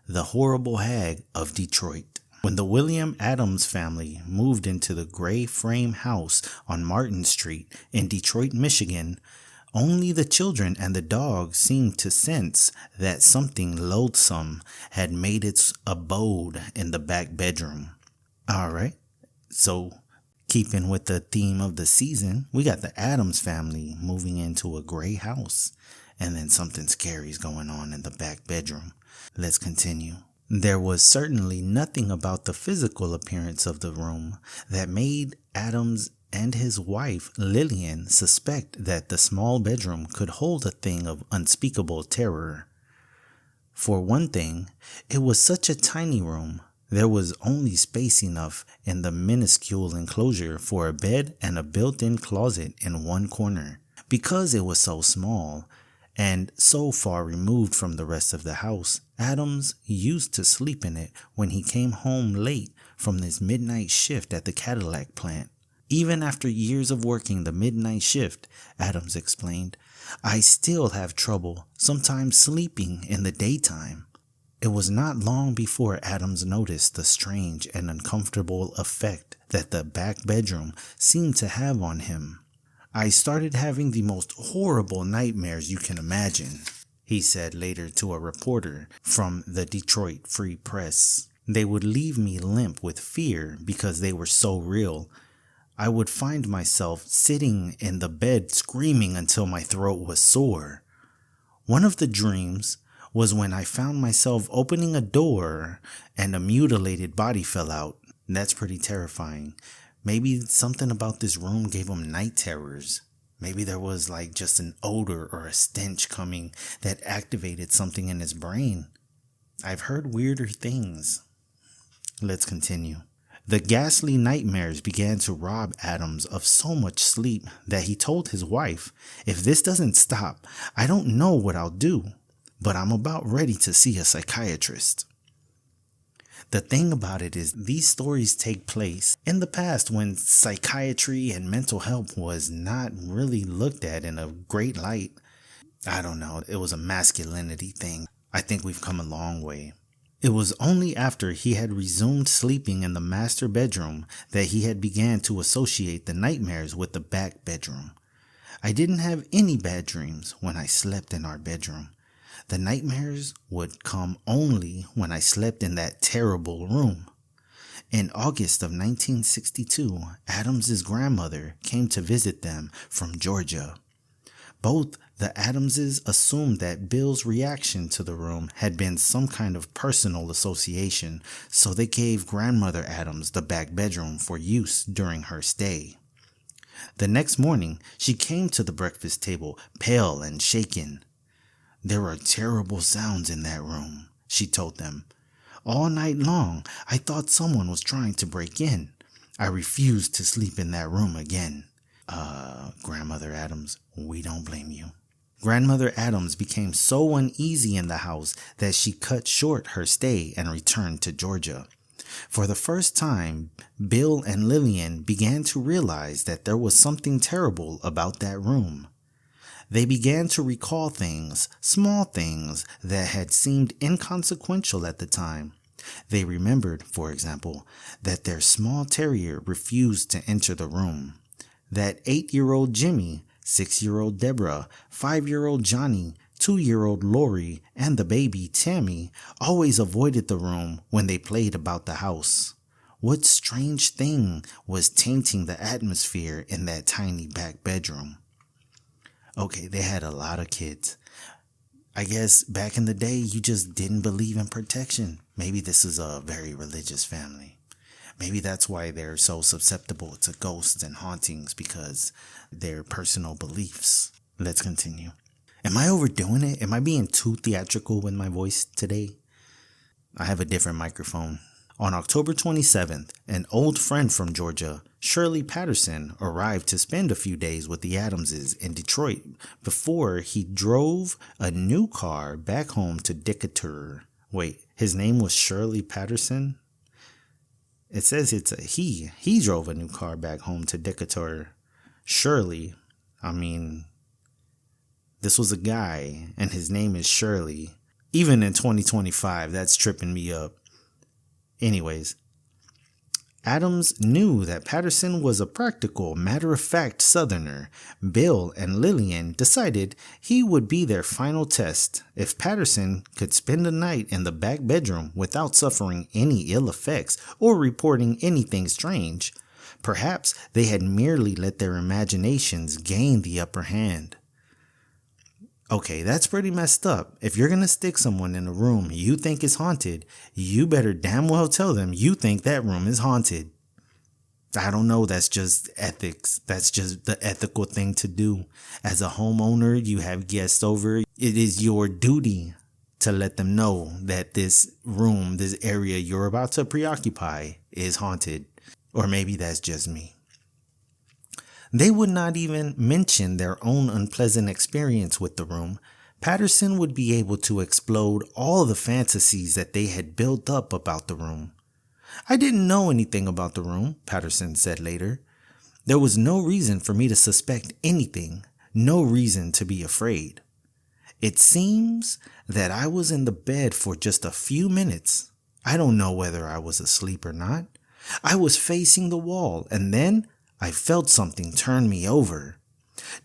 The Horrible Hag of Detroit. When the William Adams family moved into the gray frame house on Martin Street in Detroit, Michigan, only the children and the dog seemed to sense that something loathsome had made its abode in the back bedroom. Alright, so keeping with the theme of the season, we got the Adams family moving into a gray house, and then something scary is going on in the back bedroom. Let's continue. There was certainly nothing about the physical appearance of the room that made Adams and his wife Lillian suspect that the small bedroom could hold a thing of unspeakable terror. For one thing, it was such a tiny room. There was only space enough in the minuscule enclosure for a bed and a built-in closet in one corner. Because it was so small and so far removed from the rest of the house, Adams used to sleep in it when he came home late from his midnight shift at the Cadillac plant. Even after years of working the midnight shift, Adams explained, I still have trouble sometimes sleeping in the daytime. It was not long before Adams noticed the strange and uncomfortable effect that the back bedroom seemed to have on him. I started having the most horrible nightmares you can imagine, he said later to a reporter from the Detroit Free Press. They would leave me limp with fear because they were so real. I would find myself sitting in the bed screaming until my throat was sore. One of the dreams was when I found myself opening a door and a mutilated body fell out. That's pretty terrifying. Maybe something about this room gave him night terrors. Maybe there was like just an odor or a stench coming that activated something in his brain. I've heard weirder things. Let's continue. The ghastly nightmares began to rob Adams of so much sleep that he told his wife, if this doesn't stop, I don't know what I'll do, but I'm about ready to see a psychiatrist. The thing about it is these stories take place in the past when psychiatry and mental health was not really looked at in a great light. I don't know, it was a masculinity thing. I think we've come a long way. It was only after he had resumed sleeping in the master bedroom that he had began to associate the nightmares with the back bedroom. I didn't have any bad dreams when I slept in our bedroom. The nightmares would come only when I slept in that terrible room. In August of 1962, Adams's grandmother came to visit them from Georgia. Both the Adamses assumed that Bill's reaction to the room had been some kind of personal association, so they gave Grandmother Adams the back bedroom for use during her stay. The next morning, she came to the breakfast table, pale and shaken. There are terrible sounds in that room, she told them. All night long, I thought someone was trying to break in. I refused to sleep in that room again. Grandmother Adams, we don't blame you. Grandmother Adams became so uneasy in the house that she cut short her stay and returned to Georgia. For the first time, Bill and Lillian began to realize that there was something terrible about that room. They began to recall things, small things, that had seemed inconsequential at the time. They remembered, for example, that their small terrier refused to enter the room. That 8-year-old Jimmy, 6-year-old Deborah, 5-year-old Johnny, 2-year-old Lori, and the baby Tammy always avoided the room when they played about the house. What strange thing was tainting the atmosphere in that tiny back bedroom? Okay, they had a lot of kids. I guess back in the day, you just didn't believe in protection. Maybe this is a very religious family. Maybe that's why they're so susceptible to ghosts and hauntings, because their personal beliefs. Let's continue. Am I overdoing it? Am I being too theatrical with my voice today? I have a different microphone. On October 27th, an old friend from Georgia, Shirley Patterson, arrived to spend a few days with the Adamses in Detroit before he drove a new car back home to Decatur. Wait, his name was Shirley Patterson? It says it's a he. He drove a new car back home to Decatur. Shirley, this was a guy, and his name is Shirley. Even in 2025, that's tripping me up. Anyways, Adams knew that Patterson was a practical, matter-of-fact Southerner. Bill and Lillian decided he would be their final test. If Patterson could spend a night in the back bedroom without suffering any ill effects or reporting anything strange, perhaps they had merely let their imaginations gain the upper hand. Okay, that's pretty messed up. If you're gonna stick someone in a room you think is haunted, you better damn well tell them you think that room is haunted. I don't know, that's just ethics. That's just the ethical thing to do. As a homeowner, you have guests over. It is your duty to let them know that this room, this area you're about to preoccupy is haunted. Or maybe that's just me. They would not even mention their own unpleasant experience with the room. Patterson would be able to explode all the fantasies that they had built up about the room. I didn't know anything about the room, Patterson said later. There was no reason for me to suspect anything, no reason to be afraid. It seems that I was in the bed for just a few minutes. I don't know whether I was asleep or not. I was facing the wall, and then I felt something turn me over.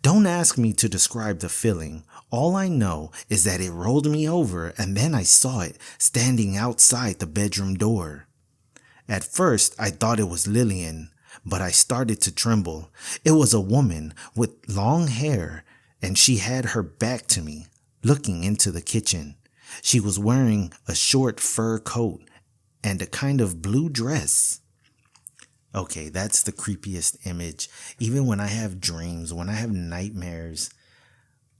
Don't ask me to describe the feeling. All I know is that it rolled me over, and then I saw it standing outside the bedroom door. At first, I thought it was Lillian, but I started to tremble. It was a woman with long hair, and she had her back to me, looking into the kitchen. She was wearing a short fur coat and a kind of blue dress. Okay, that's the creepiest image. Even when I have dreams, when I have nightmares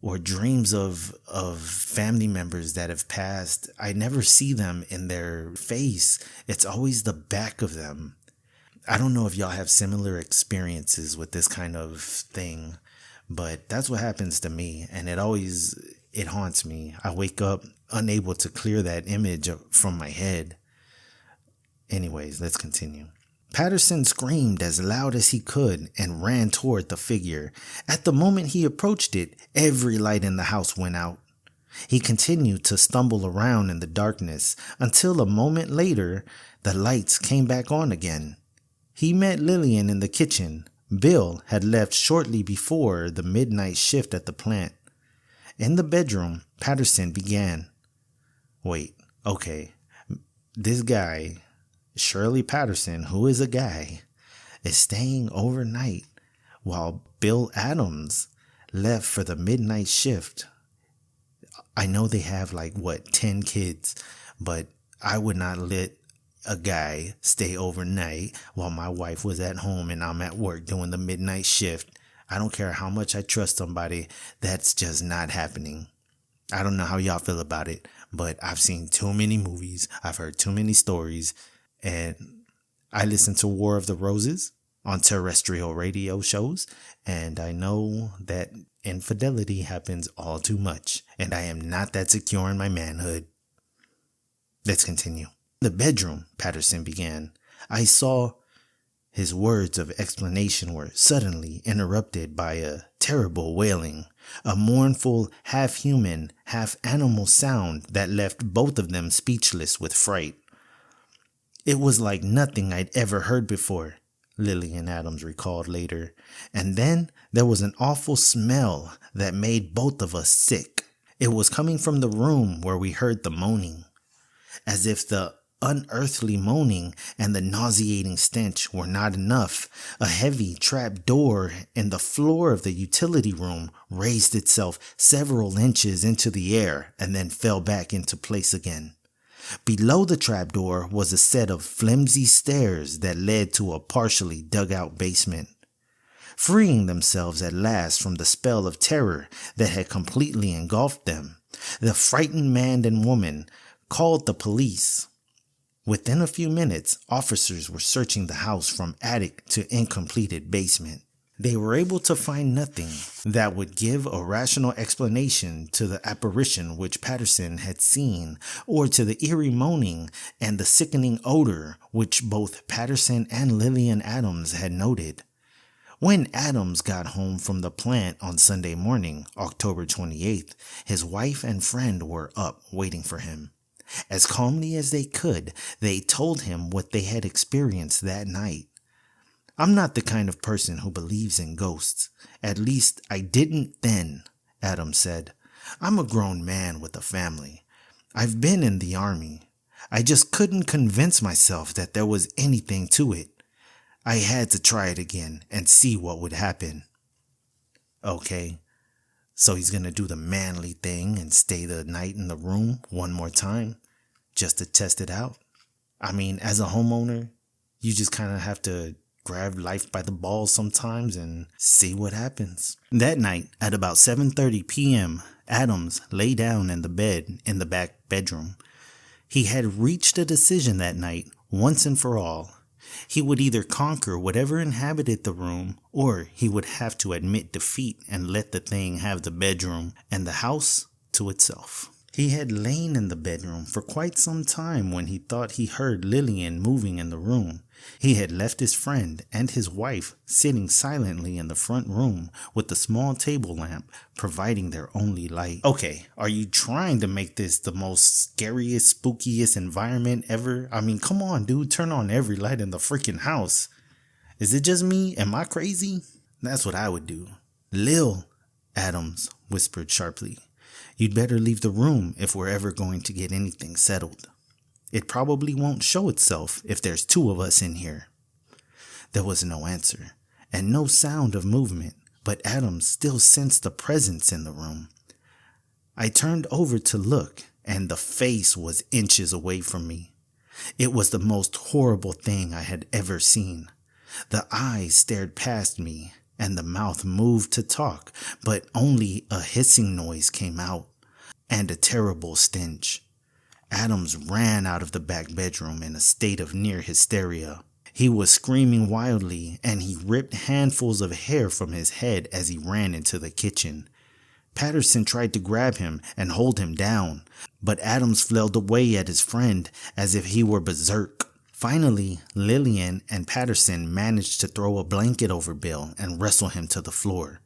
or dreams of family members that have passed, I never see them in their face. It's always the back of them. I don't know if y'all have similar experiences with this kind of thing, but that's what happens to me, and it haunts me. I wake up unable to clear that image from my head. Anyways, let's continue. Patterson screamed as loud as he could and ran toward the figure. At the moment he approached it, every light in the house went out. He continued to stumble around in the darkness until a moment later, the lights came back on again. He met Lillian in the kitchen. Bill had left shortly before the midnight shift at the plant. In the bedroom, Patterson began. Wait, okay, this guy, Shirley Patterson, who is a guy, is staying overnight while Bill Adams left for the midnight shift. I know they have 10 kids, but I would not let a guy stay overnight while my wife was at home and I'm at work doing the midnight shift. I don't care how much I trust somebody, that's just not happening. I don't know how y'all feel about it, but I've seen too many movies, I've heard too many stories, and I listen to War of the Roses on terrestrial radio shows, and I know that infidelity happens all too much, and I am not that secure in my manhood. Let's continue. The bedroom, Patterson began. I saw. His words of explanation were suddenly interrupted by a terrible wailing, a mournful, half-human, half-animal sound that left both of them speechless with fright. It was like nothing I'd ever heard before, Lillian Adams recalled later, and then there was an awful smell that made both of us sick. It was coming from the room where we heard the moaning, as if the unearthly moaning and the nauseating stench were not enough. A heavy trap door in the floor of the utility room raised itself several inches into the air and then fell back into place again. Below the trapdoor was a set of flimsy stairs that led to a partially dug-out basement. Freeing themselves at last from the spell of terror that had completely engulfed them, the frightened man and woman called the police. Within a few minutes, officers were searching the house from attic to incompleted basement. They were able to find nothing that would give a rational explanation to the apparition which Patterson had seen, or to the eerie moaning and the sickening odor which both Patterson and Lillian Adams had noted. When Adams got home from the plant on Sunday morning, October 28th, his wife and friend were up waiting for him. As calmly as they could, they told him what they had experienced that night. "I'm not the kind of person who believes in ghosts. At least I didn't then," Adams said. "I'm a grown man with a family. I've been in the army. I just couldn't convince myself that there was anything to it. I had to try it again and see what would happen." Okay, so he's gonna do the manly thing and stay the night in the room one more time just to test it out. I mean, as a homeowner, you just kind of have to grab life by the balls sometimes and see what happens. That night, at about 7:30 p.m., Adams lay down in the bed in the back bedroom. He had reached a decision that night, once and for all. He would either conquer whatever inhabited the room, or he would have to admit defeat and let the thing have the bedroom and the house to itself. He had lain in the bedroom for quite some time when he thought he heard Lillian moving in the room. He had left his friend and his wife sitting silently in the front room with the small table lamp providing their only light. Okay, are you trying to make this the most scariest, spookiest environment ever? I mean, come on, dude, turn on every light in the freaking house. Is it just me? Am I crazy? That's what I would do. "Lil," Adams whispered sharply, "you'd better leave the room if we're ever going to get anything settled. It probably won't show itself if there's two of us in here." There was no answer, and no sound of movement, but Adams still sensed a presence in the room. I turned over to look, and the face was inches away from me. It was the most horrible thing I had ever seen. The eyes stared past me, and the mouth moved to talk, but only a hissing noise came out, and a terrible stench. Adams ran out of the back bedroom in a state of near hysteria. He was screaming wildly, and he ripped handfuls of hair from his head as he ran into the kitchen. Patterson tried to grab him and hold him down, but Adams flailed away at his friend as if he were berserk. Finally, Lillian and Patterson managed to throw a blanket over Bill and wrestle him to the floor.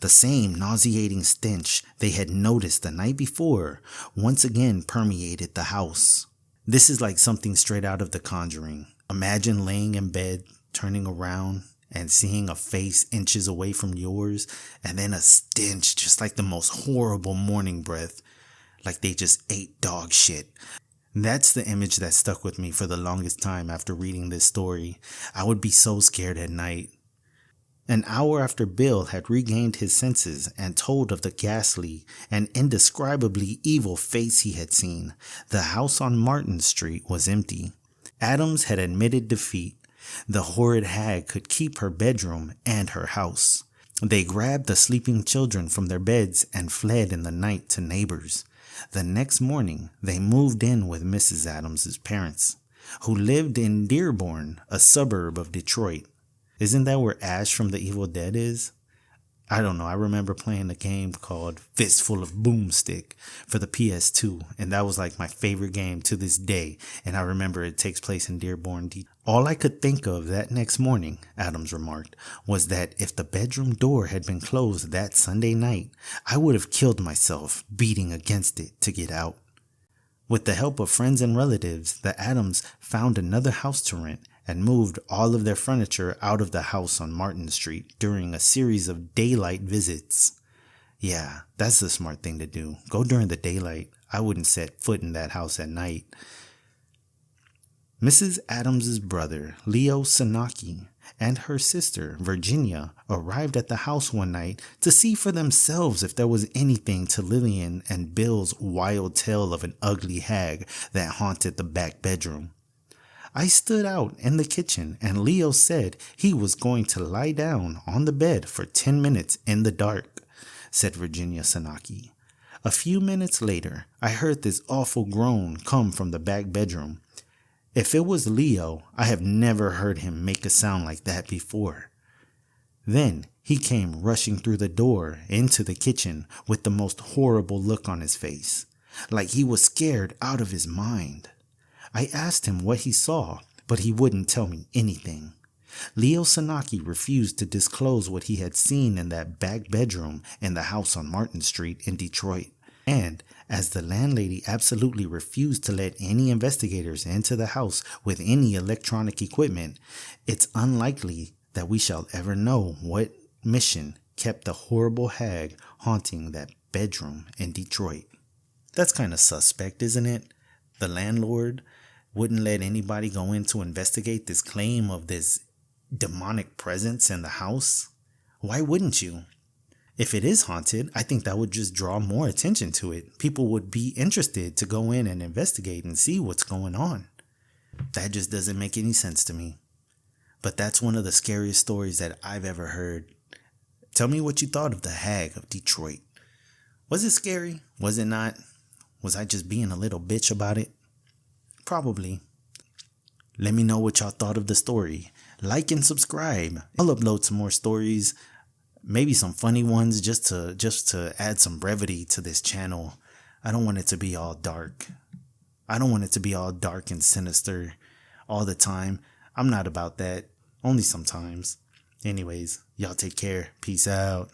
The same nauseating stench they had noticed the night before once again permeated the house. This is like something straight out of The Conjuring. Imagine laying in bed, turning around, and seeing a face inches away from yours, and then a stench just like the most horrible morning breath, like they just ate dog shit. That's the image that stuck with me for the longest time after reading this story. I would be so scared at night. An hour after Bill had regained his senses and told of the ghastly and indescribably evil face he had seen, the house on Martin Street was empty. Adams had admitted defeat. The horrid hag could keep her bedroom and her house. They grabbed the sleeping children from their beds and fled in the night to neighbors. The next morning, they moved in with Mrs. Adams's parents, who lived in Dearborn, a suburb of Detroit. Isn't that where Ash from The Evil Dead is? I don't know. I remember playing a game called Fistful of Boomstick for the PS2, and that was like my favorite game to this day, and I remember it takes place in Dearborn. All I could think of that next morning, Adams remarked, was that if the bedroom door had been closed that Sunday night, I would have killed myself beating against it to get out. With the help of friends and relatives, the Adams found another house to rent and moved all of their furniture out of the house on Martin Street during a series of daylight visits. Yeah, that's the smart thing to do. Go during the daylight. I wouldn't set foot in that house at night. Mrs. Adams's brother, Leo Sanaki, and her sister, Virginia, arrived at the house one night to see for themselves if there was anything to Lillian and Bill's wild tale of an ugly hag that haunted the back bedroom. I stood out in the kitchen, and Leo said he was going to lie down on the bed for 10 minutes in the dark, said Virginia Sanaki. A few minutes later, I heard this awful groan come from the back bedroom. If it was Leo, I have never heard him make a sound like that before. Then he came rushing through the door into the kitchen with the most horrible look on his face, like he was scared out of his mind. I asked him what he saw, but he wouldn't tell me anything. Leo Sanaki refused to disclose what he had seen in that back bedroom in the house on Martin Street in Detroit. And as the landlady absolutely refused to let any investigators into the house with any electronic equipment, it's unlikely that we shall ever know what mission kept the horrible hag haunting that bedroom in Detroit. That's kind of suspect, isn't it? The landlord wouldn't let anybody go in to investigate this claim of this demonic presence in the house. Why wouldn't you? If it is haunted, I think that would just draw more attention to it. People would be interested to go in and investigate and see what's going on. That just doesn't make any sense to me. But that's one of the scariest stories that I've ever heard. Tell me what you thought of the Hag of Detroit. Was it scary? Was it not? Was I just being a little bitch about it? Probably. Let me know what y'all thought of the story. Like and subscribe. I'll upload some more stories. Maybe some funny ones just to add some brevity to this channel. I don't want it to be all dark. I don't want it to be all dark and sinister all the time. I'm not about that. Only sometimes. Anyways, y'all take care. Peace out.